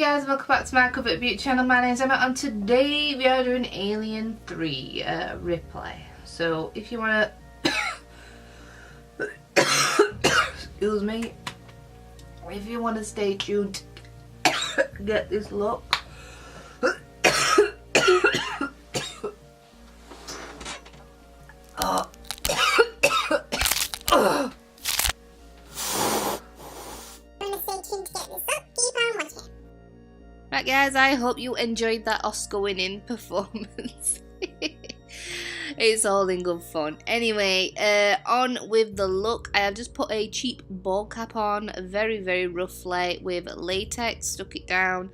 guys, welcome back to my Cover Beauty channel. My name is Emma and today we are doing Alien 3 Ripley. So if you want to excuse me, if you want to stay tuned to get this look. Right guys, I hope you enjoyed that Oscar winning performance. It's all in good fun. Anyway, on with the look. I have just put a cheap ball cap on very roughly with latex, stuck it down.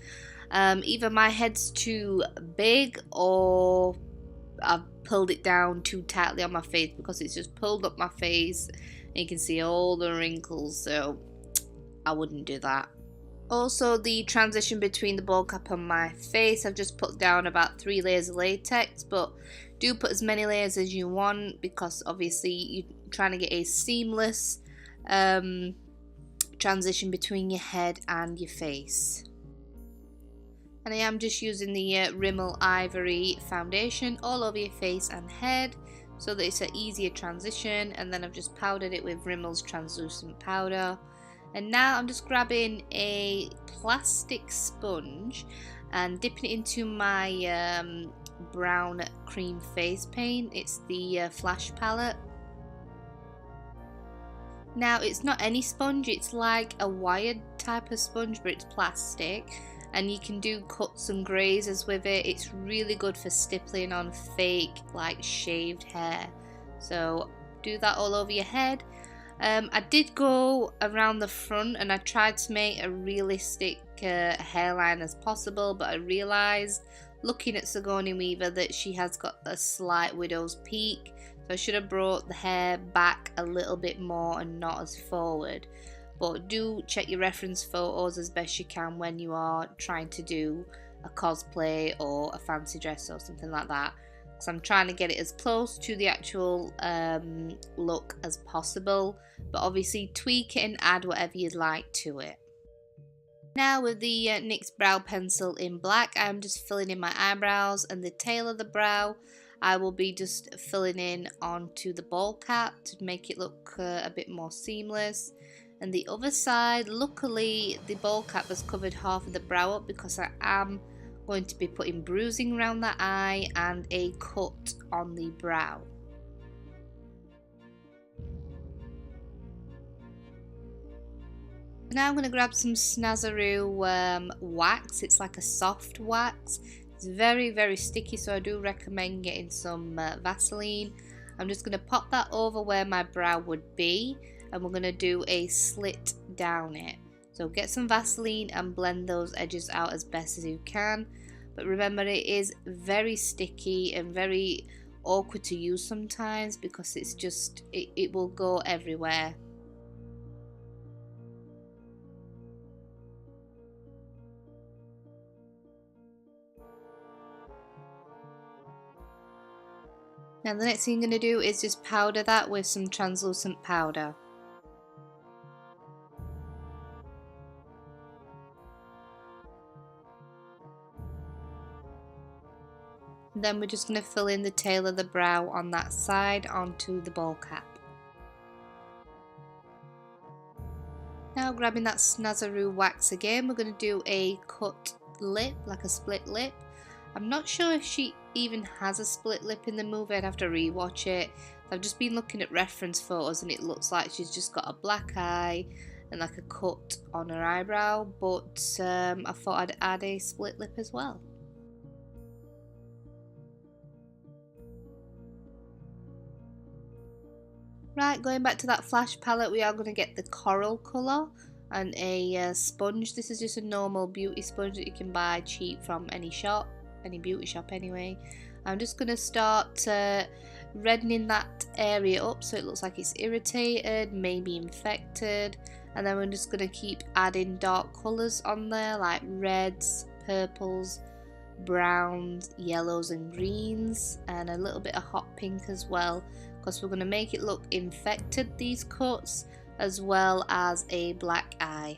Either my head's too big or I've pulled it down too tightly on my face because it's just pulled up my face and you can see all the wrinkles, so I wouldn't do that. Also, the transition between the ball cap and my face, I've just put down about 3 layers of latex, but do put as many layers as you want because obviously you're trying to get a seamless transition between your head and your face. And I am just using the Rimmel Ivory foundation all over your face and head so that it's an easier transition, and then I've just powdered it with Rimmel's translucent powder. And now I'm just grabbing a plastic sponge and dipping it into my brown cream face paint. It's the Flash palette. Now it's not any sponge, it's like a wired type of sponge, but it's plastic. And you can do cuts and grazes with it. It's really good for stippling on fake, like shaved hair. So do that all over your head. I did go around the front and I tried to make a realistic hairline as possible, but I realised looking at Sigourney Weaver that she has got a slight widow's peak, so I should have brought the hair back a little bit more and not as forward. But do check your reference photos as best you can when you are trying to do a cosplay or a fancy dress or something like that. So I'm trying to get it as close to the actual look as possible, but obviously tweak it and add whatever you'd like to it. Now with the NYX brow pencil in black, I'm just filling in my eyebrows, and the tail of the brow I will be just filling in onto the ball cap to make it look a bit more seamless. And the other side, luckily the ball cap has covered half of the brow up because I am going to be putting bruising around that eye and a cut on the brow. Now I'm going to grab some Snazzaroo wax. It's like a soft wax. It's very sticky, so I do recommend getting some Vaseline. I'm just going to pop that over where my brow would be, and we're going to do a slit down it. So get some Vaseline and blend those edges out as best as you can. But remember, it is very sticky and very awkward to use sometimes because it's just, it will go everywhere. Now the next thing I'm going to do is just powder that with some translucent powder. Then we're just going to fill in the tail of the brow on that side onto the ball cap. Now grabbing that Snazzaroo wax again, we're going to do a cut lip, like a split lip. I'm not sure if she even has a split lip in the movie, I'd have to rewatch it. I've just been looking at reference photos and it looks like she's just got a black eye and like a cut on her eyebrow, but I thought I'd add a split lip as well. Right, going back to that Flash palette, we are going to get the coral colour and a sponge. This is just a normal beauty sponge that you can buy cheap from any shop, any beauty shop anyway. I'm just going to start reddening that area up so it looks like it's irritated, maybe infected, and then we're just going to keep adding dark colours on there like reds, purples, browns, yellows and greens, and a little bit of hot pink as well, because we're going to make it look infected, these cuts, as well as a black eye.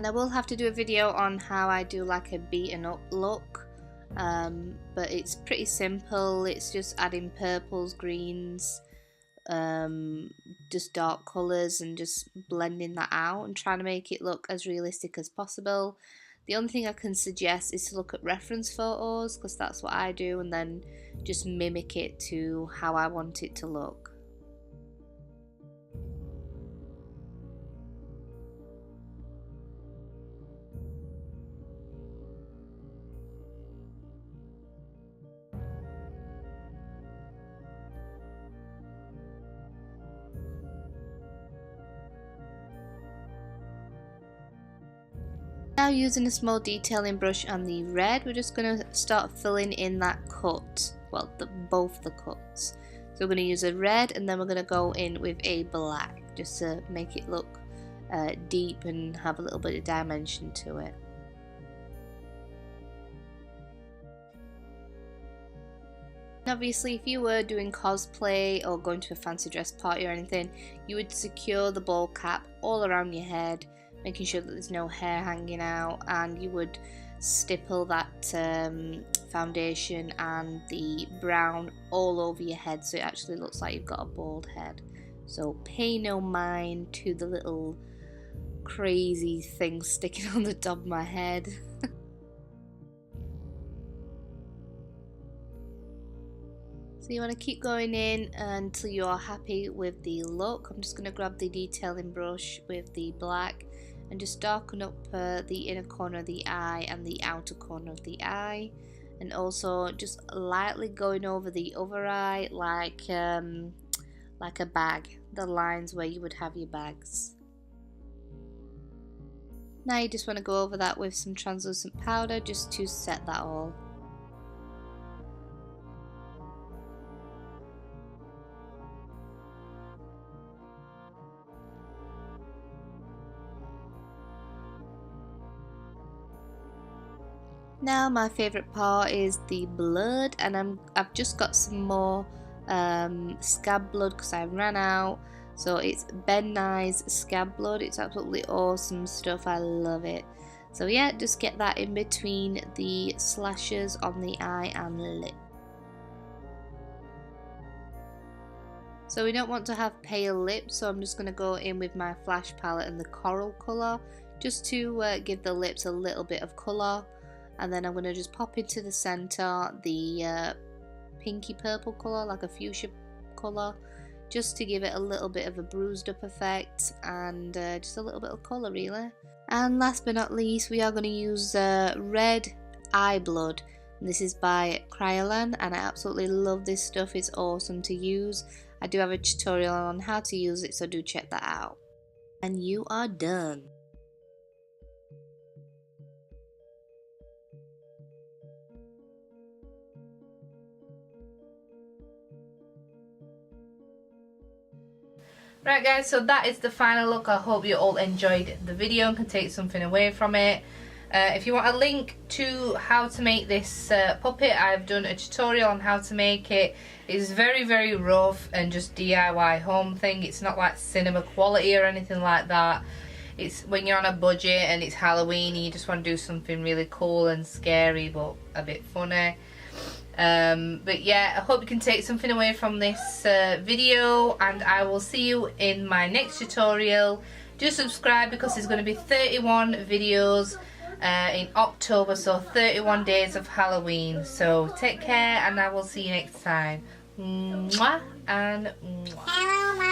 And I will have to do a video on how I do like a beaten up look, but it's pretty simple. It's just adding purples, greens, just dark colours, and just blending that out and trying to make it look as realistic as possible. The only thing I can suggest is to look at reference photos, because that's what I do, and then just mimic it to how I want it to look. Now, using a small detailing brush and the red, we're just going to start filling in that cut, well, both the cuts. So we're going to use a red, and then we're going to go in with a black, just to make it look deep and have a little bit of dimension to it. And obviously, if you were doing cosplay or going to a fancy dress party or anything, you would secure the ball cap all around your head, making sure that there's no hair hanging out, and you would stipple that foundation and the brown all over your head, so it actually looks like you've got a bald head. So pay no mind to the little crazy thing sticking on the top of my head. So you want to keep going in until you are happy with the look. I'm just going to grab the detailing brush with the black and just darken up the inner corner of the eye and the outer corner of the eye, and also just lightly going over the other eye like a bag, the lines where you would have your bags. Now you just want to go over that with some translucent powder just to set that all. Now my favourite part is the blood, and I've just got some more scab blood because I ran out. So it's Ben Nye's scab blood. It's absolutely awesome stuff. I love it. So yeah, just get that in between the slashes on the eye and the lip. So we don't want to have pale lips, so I'm just going to go in with my flash palette and the coral colour just to give the lips a little bit of colour. And then I'm going to just pop into the centre the pinky purple colour, like a fuchsia colour, just to give it a little bit of a bruised up effect and just a little bit of colour really. And last but not least, we are going to use red eye blood. This is by Kryolan, and I absolutely love this stuff. It's awesome to use. I do have a tutorial on how to use it, so do check that out. And you are done. Right guys, so that is the final look. I hope you all enjoyed the video and can take something away from it. If you want a link to how to make this puppet, I've done a tutorial on how to make it. It's very rough and just DIY home thing. It's not like cinema quality or anything like that. It's when you're on a budget and it's Halloween and you just want to do something really cool and scary but a bit funny. But yeah, I hope you can take something away from this video, and I will see you in my next tutorial. Do subscribe because there's going to be 31 videos in October, so 31 days of Halloween. So take care, and I will see you next time. Mwah and mwah.